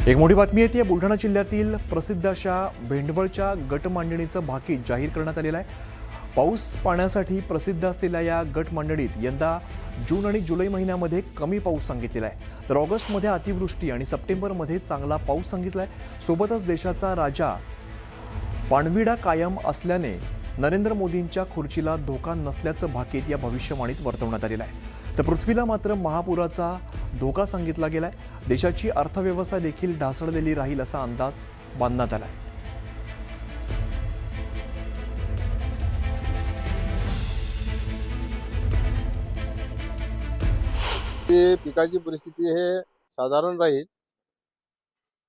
एक मोठी बातमी येते बुलढाणा जिल्ह्यातील प्रसिद्ध अशा भेंडवळच्या गट मांडणीचं भाकीत जाहीर करण्यात आलेलं आहे। पाऊस पाण्यासाठी प्रसिद्ध असलेल्या या गट मांडणीत यंदा जून आणि जुलै महिन्यामध्ये कमी पाऊस सांगितलेला आहे, तर ऑगस्टमध्ये अतिवृष्टी आणि सप्टेंबरमध्ये चांगला पाऊस सांगितला आहे। सोबतच देशाचा राजा पाणविडा कायम असल्याने नरेंद्र मोदींच्या खुर्चीला धोका नसल्याचं भाकीत या भविष्यवाणीत वर्तवण्यात आलेलं आहे। तर पृथ्वीला मात्र महापुराचा धोका सांगितला गेलाय। देशाची अर्थव्यवस्था देखील ढासळलेली राहील असा अंदाज बांधण्यात आलाय। पिकाची परिस्थिती हे साधारण राहील,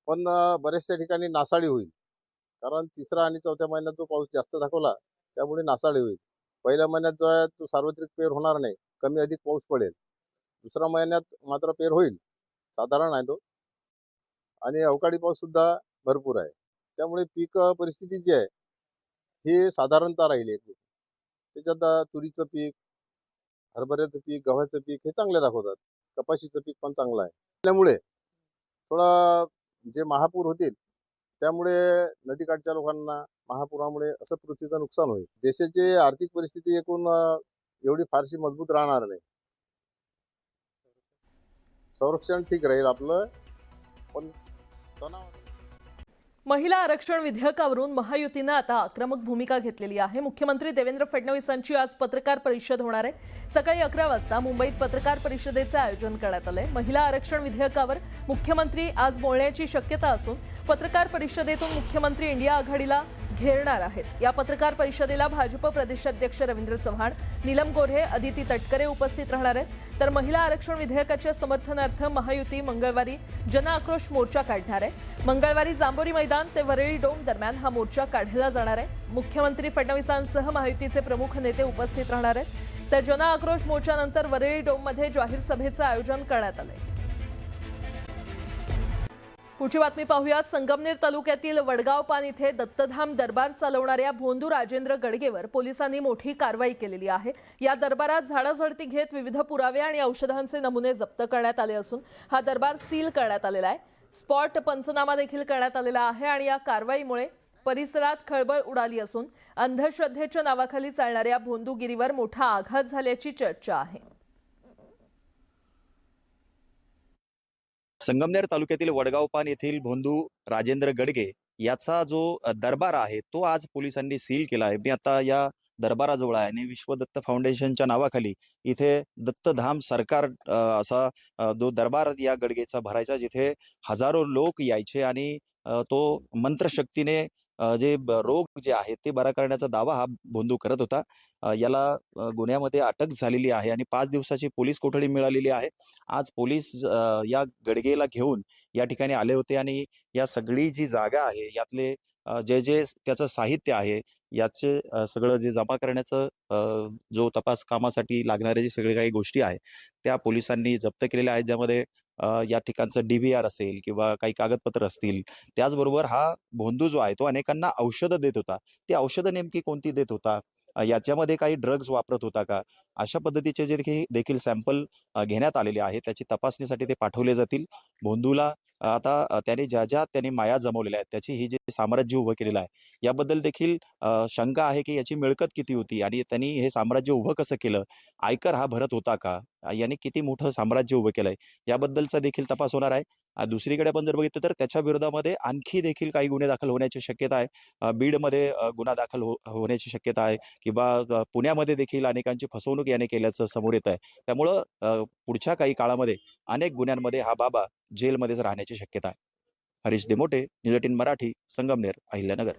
पण बऱ्याचशा ठिकाणी नासाडी होईल। कारण तिसरा आणि चौथ्या महिन्यात जो पाऊस जास्त दाखवला त्यामुळे नासाडी होईल। पहिल्या महिन्यात जो आहे तो सार्वत्रिक पेर होणार नाही, कमी अधिक पाऊस पडेल। दुसऱ्या महिन्यात मात्र पेर होईल, साधारण आहे तो, आणि अवकाळी पाऊस सुद्धा भरपूर आहे। त्यामुळे पीक परिस्थिती जी आहे ही साधारणतः राहील। त्याच्यात तुरीचं पीक, हरभऱ्याचं पीक, गव्हाचं पीक हे चांगले दाखवतात। कपाशीचं पीक पण चांगलं आहे। त्यामुळे थोडा जे महापूर होतील त्यामुळे नदीकाठच्या लोकांना महापुरामुळे असं पृथ्वीचं नुकसान होईल। देशाची आर्थिक परिस्थिती एकूण एवढी फारशी मजबूत राहणार नाही। संरक्षण ठीक राहील आपलं, पण तणाव। महिला आरक्षण विधेयकावरून महायुतीने आता आक्रमक भूमिका घेतलेली आहे। मुख्यमंत्री देवेंद्र फडणवीसांची आज पत्रकार परिषद होणार आहे। सकाळी 11 वाजता मुंबईत पत्रकार परिषदेचे आयोजन करण्यात आले। महिला आरक्षण विधेयकावर मुख्यमंत्री आज बोलण्याची शक्यता असून पत्रकार परिषदेतून मुख्यमंत्री इंडिया आघाडीला घेरणार आहेत। या पत्रकार परिषदेला भाजप प्रदेशाध्यक्ष रवींद्र चव्हाण, नीलम गोऱ्हे, अदिती तटकरे उपस्थित राहणार आहेत। तर महिला आरक्षण विधेयकाच्या समर्थनार्थ महायुती मंगळवारी जन आक्रोश मोर्चा काढणार आहे। मंगळवारी जांभोरी मैदान ते वरळी डोम दरम्यान हा मोर्चा काढला जाणार आहे। मुख्यमंत्री फडणवीसांसह महायुतीचे प्रमुख नेते उपस्थित राहणार आहेत। तर जन आक्रोश मोर्चानंतर वरळी डोममध्ये जाहीर सभेचं आयोजन करण्यात आले। पुढची बातमी पाहूया। संगमनेर तालुक्यातील वडगाव पान इथे दत्तधाम दरबार चालवणाऱ्या भोंदू राजेंद्र गडगेवर पोलिसांनी मोठी कारवाई केलेली आहे। या दरबारात झाडाझडती घेत विविध पुरावे आणि औषधांचे नमुने जप्त करण्यात आले असून हा दरबार सील करण्यात आलेला आहे। स्पॉट पंचनामा देखील करण्यात आलेला आहे आणि या कारवाईमुळे परिसरात खळबळ उडाली असून अंधश्रद्धेच्या नावाखाली चालणाऱ्या भोंदूगिरीवर मोठा आघात झाल्याची चर्चा आहे। संगमनेर तालुक्यातील वडगावपान येथील भोंदू राजेंद्र गडगे याचा जो दरबार आहे तो आज पोलिसांनी सील केला आहे। मी आता या दरबाराजवळ आहे आणि विश्व दत्त फाउंडेशनच्या नावाखाली इथे दत्तधाम सरकार असा जो दरबार या गडगेचा भरायचा, जिथे हजारो लोक यायचे आणि तो मंत्रशक्तीने जे रोग जे आहेत ते बरा करण्याचा दावा हा भोंदू करत होता। याला गुन्ह्यामध्ये अटक झालेली आहे आणि 5 दिवसाची पोलीस कोठडी मिळालेली आहे। आज पोलीस या गडगेला घेऊन या ठिकाणी आले होते आणि या सगळी जी जागा आहे यातले जे जे त्याचं साहित्य आहे याचे सगळं जे जमा करण्याचं जो तपास कामासाठी लागणारे जे सगळे काही गोष्टी आहे त्या पोलिसांनी जप्त केलेल्या आहेत, ज्यामध्ये या ठिकाणचं DVR असेल किंवा काही कागदपत्र असतील। त्याचबरोबर हा भोंदू जो आहे तो अनेकांना औषधं देत होता। ती औषधं नेमकी कोणती देत होता, याच्यामध्ये काही ड्रग्ज वापरत होता का, अशा पद्धतीचे जे देखील सॅम्पल घेण्यात आलेले आहे त्याची तपासणीसाठी ते पाठवले जातील। भोंदूला आता त्याने ज्या त्यांनी माया जमवलेल्या आहेत त्याची ही जे साम्राज्य उभं केलेलं आहे याबद्दल देखील शंका आहे की याची मिळकत किती होती आणि त्यांनी हे साम्राज्य उभं कसं केलं, आयकर हा भरत होता का, याने किती मोठं साम्राज्य उभं केलंय याबद्दलचा देखील तपास होणार आहे। दुसरीकडे पण जर बघितलं तर त्याच्या विरोधामध्ये आणखी देखील काही गुन्हे दाखल होण्याची शक्यता आहे। बीडमध्ये गुन्हा दाखल होण्याची शक्यता आहे किंवा पुण्यामध्ये देखील अनेकांची फसवणूक याने केल्याचं समोर येत आहे। त्यामुळं पुढच्या काही काळामध्ये अनेक गुन्ह्यांमध्ये हा बाबा जेलमध्येच राहण्याची शक्यता आहे। हरीश देमोटे, न्यूज 18 मराठी, संगमनेर, अहिल्यानगर।